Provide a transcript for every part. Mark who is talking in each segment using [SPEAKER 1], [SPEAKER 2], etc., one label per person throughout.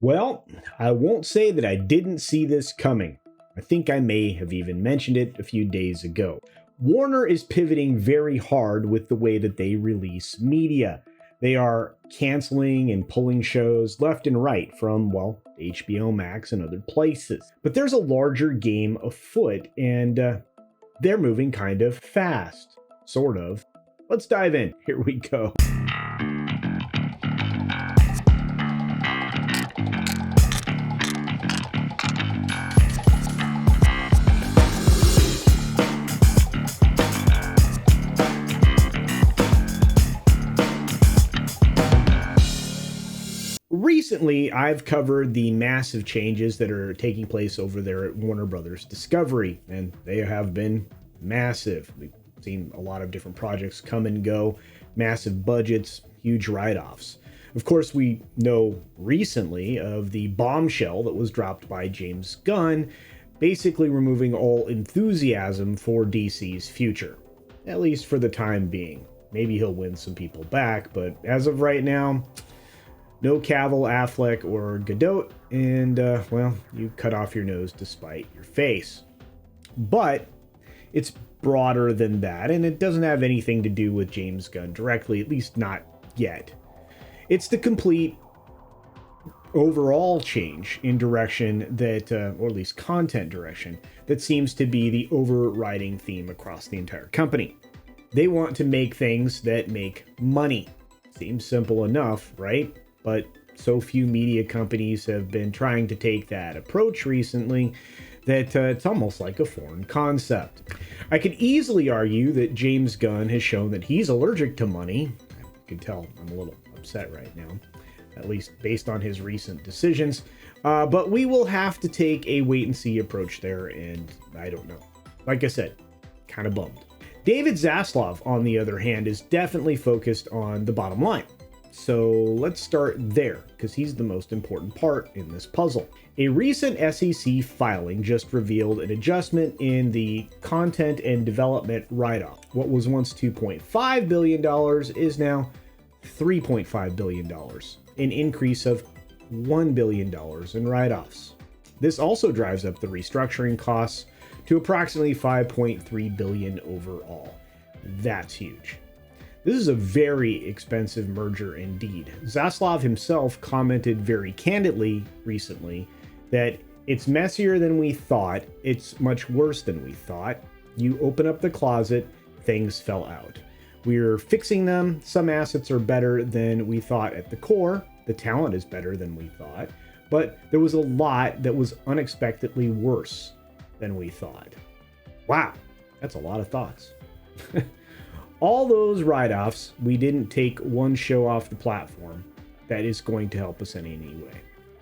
[SPEAKER 1] Well, I won't say that I didn't see this coming. I think I may have even mentioned it a few days ago. Warner is pivoting very hard with the way that they release media. They are canceling and pulling shows left and right from, well, HBO Max and other places. But there's a larger game afoot, and they're moving kind of fast. Sort of. Let's dive in. Here we go. Recently, I've covered the massive changes that are taking place over there at Warner Brothers Discovery, and they have been massive. We've seen a lot of different projects come and go, massive budgets, huge write-offs. Of course, we know recently of the bombshell that was dropped by James Gunn, basically removing all enthusiasm for DC's future, at least for the time being. Maybe he'll win some people back, but as of right now, no Cavill, Affleck, or Godot, and, well, you cut off your nose to spite your face. But it's broader than that, and it doesn't have anything to do with James Gunn directly, at least not yet. It's the complete overall change in direction that, or at least content direction, that seems to be the overriding theme across the entire company. They want to make things that make money. Seems simple enough, right? But so few media companies have been trying to take that approach recently that it's almost like a foreign concept. I could easily argue that James Gunn has shown that he's allergic to money. I can tell I'm a little upset right now, at least based on his recent decisions. But we will have to take a wait-and-see approach there, and I don't know. Like I said, kind of bummed. David Zaslav, on the other hand, is definitely focused on the bottom line. So let's start there, because he's the most important part in this puzzle. A recent SEC filing just revealed an adjustment in the content and development write-off. What was once $2.5 billion is now $3.5 billion, an increase of $1 billion in write-offs. This also drives up the restructuring costs to approximately $5.3 billion overall. That's huge. This is a very expensive merger indeed. Zaslav himself commented very candidly recently that it's messier than we thought, it's much worse than we thought. You open up the closet, things fell out. We're fixing them, some assets are better than we thought at the core, the talent is better than we thought, but there was a lot that was unexpectedly worse than we thought. Wow, that's a lot of thoughts. All those write-offs, we didn't take one show off the platform that is going to help us in any way.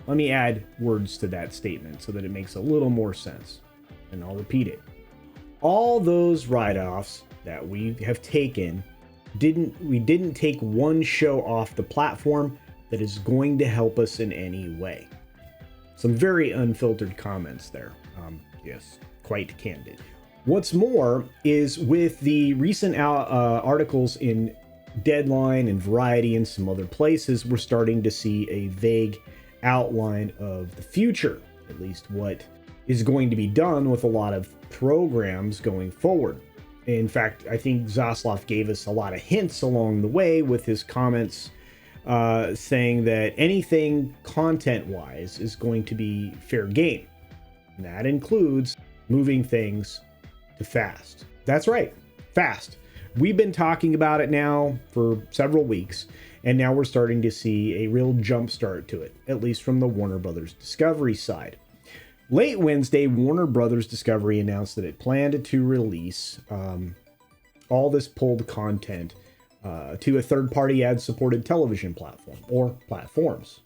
[SPEAKER 1] Let me add words to that statement so that it makes a little more sense, and I'll repeat it. All those write-offs that we have taken, we didn't take one show off the platform that is going to help us in any way. Some very unfiltered comments there. Yes, quite candid. What's more is with the recent articles in Deadline and Variety and some other places, we're starting to see a vague outline of the future, at least what is going to be done with a lot of programs going forward. In fact, I think Zaslav gave us a lot of hints along the way with his comments saying that anything content-wise is going to be fair game. And that includes moving things to fast. That's right, fast. We've been talking about it now for several weeks, and now we're starting to see a real jump start to it, at least from the Warner Brothers Discovery side. Late Wednesday, Warner Brothers Discovery announced that it planned to release all this pulled content to a third-party ad-supported television platform, or platforms.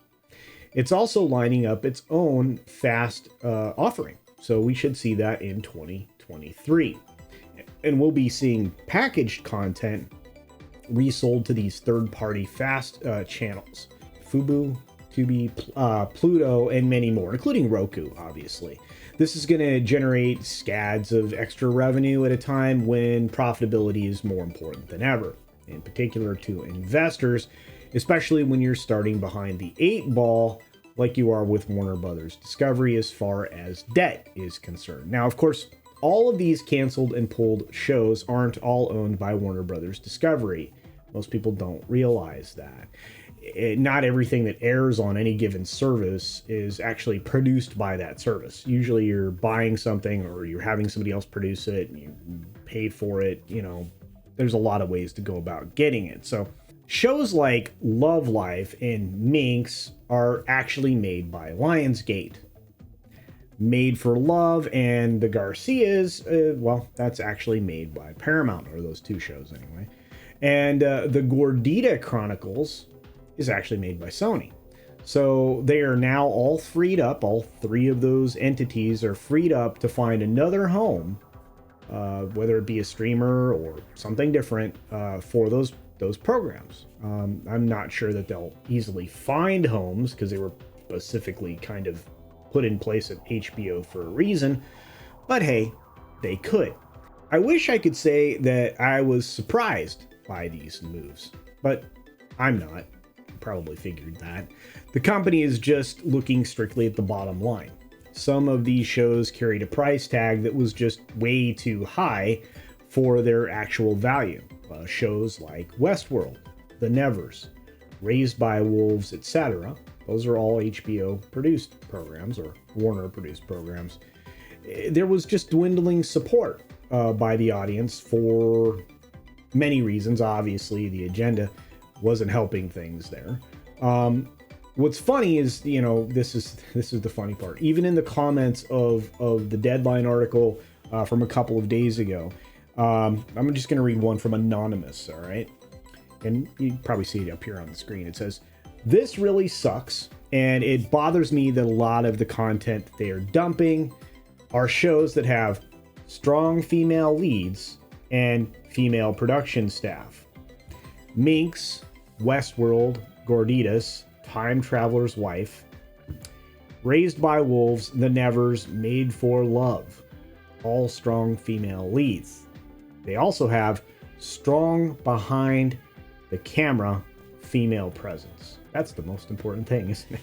[SPEAKER 1] It's also lining up its own fast offering, so we should see that in 2023. And we'll be seeing packaged content resold to these third-party fast channels. Fubo, Tubi, Pluto, and many more, including Roku, obviously. This is going to generate scads of extra revenue at a time when profitability is more important than ever, in particular to investors, especially when you're starting behind the 8 ball like you are with Warner Brothers Discovery as far as debt is concerned. Now, of course, all of these canceled and pulled shows aren't all owned by Warner Brothers Discovery. Most people don't realize that. Not everything that airs on any given service is actually produced by that service. Usually you're buying something or you're having somebody else produce it and you pay for it. You know, there's a lot of ways to go about getting it. So shows like Love Life and Minx are actually made by Lionsgate. Made for Love and The Garcias, well, that's actually made by Paramount, or those two shows anyway. And the Gordita Chronicles is actually made by Sony. So they are now all freed up. All three of those entities are freed up to find another home, whether it be a streamer or something different, for those programs. I'm not sure that they'll easily find homes because they were specifically kind of put in place at HBO for a reason, but hey, they could. I wish I could say that I was surprised by these moves, but I'm not. Probably figured that. The company is just looking strictly at the bottom line. Some of these shows carried a price tag that was just way too high for their actual value. Shows like Westworld, The Nevers, Raised by Wolves, etc. Those are all HBO produced programs or Warner produced programs. There was just dwindling support by the audience for many reasons. Obviously, the agenda wasn't helping things there. What's funny is, you know, this is the funny part. Even in the comments of the Deadline article from a couple of days ago, I'm just going to read one from Anonymous, all right? And you probably see it up here on the screen. It says, "This really sucks, and it bothers me that a lot of the content they are dumping are shows that have strong female leads and female production staff. Minx, Westworld, Gorditas, Time Traveler's Wife, Raised by Wolves, The Nevers, Made for Love, all strong female leads. They also have strong behind the camera female presence." That's the most important thing, isn't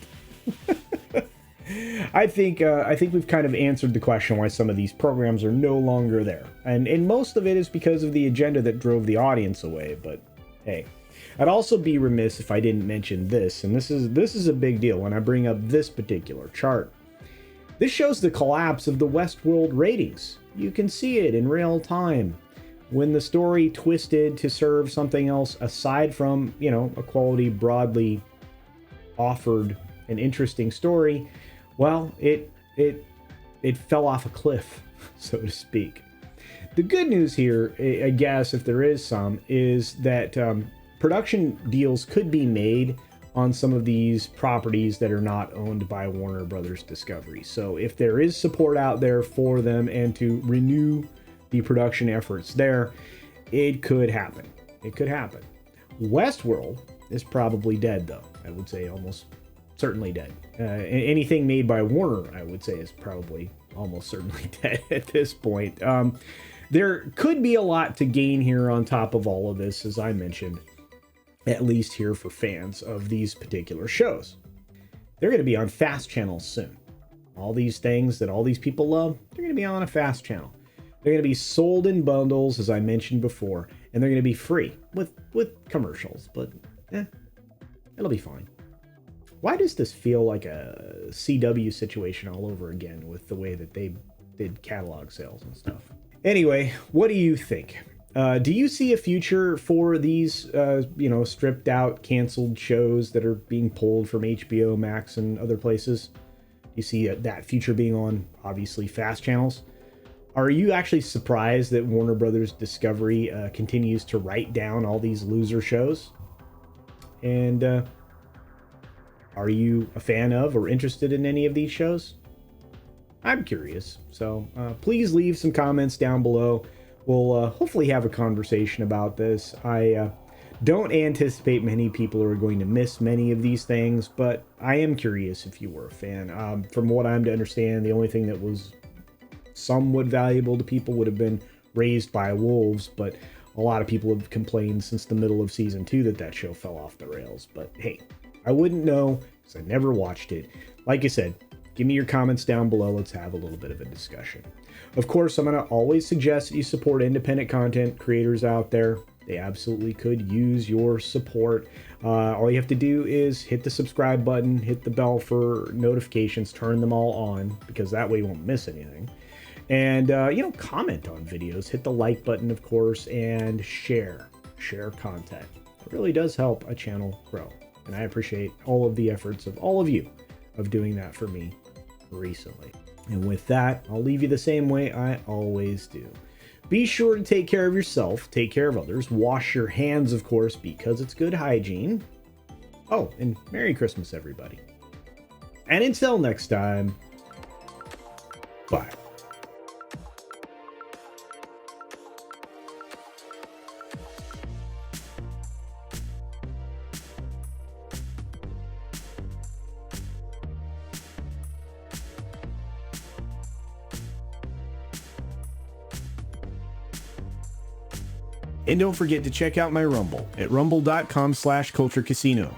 [SPEAKER 1] it? I think we've kind of answered the question why some of these programs are no longer there. And most of it is because of the agenda that drove the audience away, but hey. I'd also be remiss if I didn't mention this, and this is a big deal when I bring up this particular chart. This shows the collapse of the Westworld ratings. You can see it in real time. When the story twisted to serve something else aside from, you know, a quality, broadly offered and interesting story, well, it fell off a cliff, so to speak. The good news here, I guess, if there is some, is that production deals could be made on some of these properties that are not owned by Warner Brothers Discovery. So if there is support out there for them and to renew the production efforts there, it could happen. It could happen. Westworld is probably dead, though. I would say almost certainly dead. Anything made by Warner, I would say, is probably almost certainly dead at this point. There could be a lot to gain here on top of all of this, as I mentioned, at least here for fans of these particular shows. They're going to be on fast channels soon. All these things that all these people love, they're going to be on a fast channel. They're going to be sold in bundles, as I mentioned before, and they're going to be free with commercials, but it'll be fine. Why does this feel like a CW situation all over again with the way that they did catalog sales and stuff? Anyway, what do you think? Do you see a future for these, stripped out, canceled shows that are being pulled from HBO Max and other places? You see that future being on, obviously, fast channels? Are you actually surprised that Warner Brothers Discovery continues to write down all these loser shows? And are you a fan of or interested in any of these shows? I'm curious, so please leave some comments down below. We'll hopefully have a conversation about this. I don't anticipate many people are going to miss many of these things, but I am curious if you were a fan. From what I'm to understand, the only thing that was somewhat valuable to people would have been Raised by Wolves, but a lot of people have complained since the middle of season 2 that show fell off the rails. But hey, I wouldn't know, because I never watched it. Like I said, give me your comments down below. Let's have a little bit of a discussion. Of course, I'm going to always suggest that you support independent content creators out there. They absolutely could use your support. All you have to do is hit the subscribe button, hit the bell for notifications, turn them all on, because that way you won't miss anything. And, comment on videos, hit the like button, of course, and share content. It really does help a channel grow. And I appreciate all of the efforts of all of you of doing that for me recently. And with that, I'll leave you the same way I always do. Be sure to take care of yourself, take care of others, wash your hands, of course, because it's good hygiene. Oh, and Merry Christmas, everybody. And until next time, bye. And don't forget to check out my Rumble at rumble.com/CultureCasino.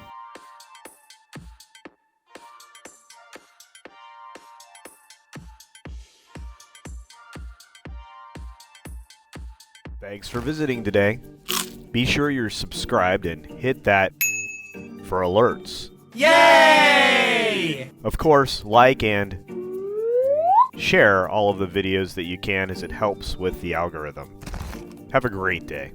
[SPEAKER 2] Thanks for visiting today. Be sure you're subscribed and hit that for alerts.
[SPEAKER 3] Yay!
[SPEAKER 2] Of course, like and share all of the videos that you can, as it helps with the algorithm. Have a great day.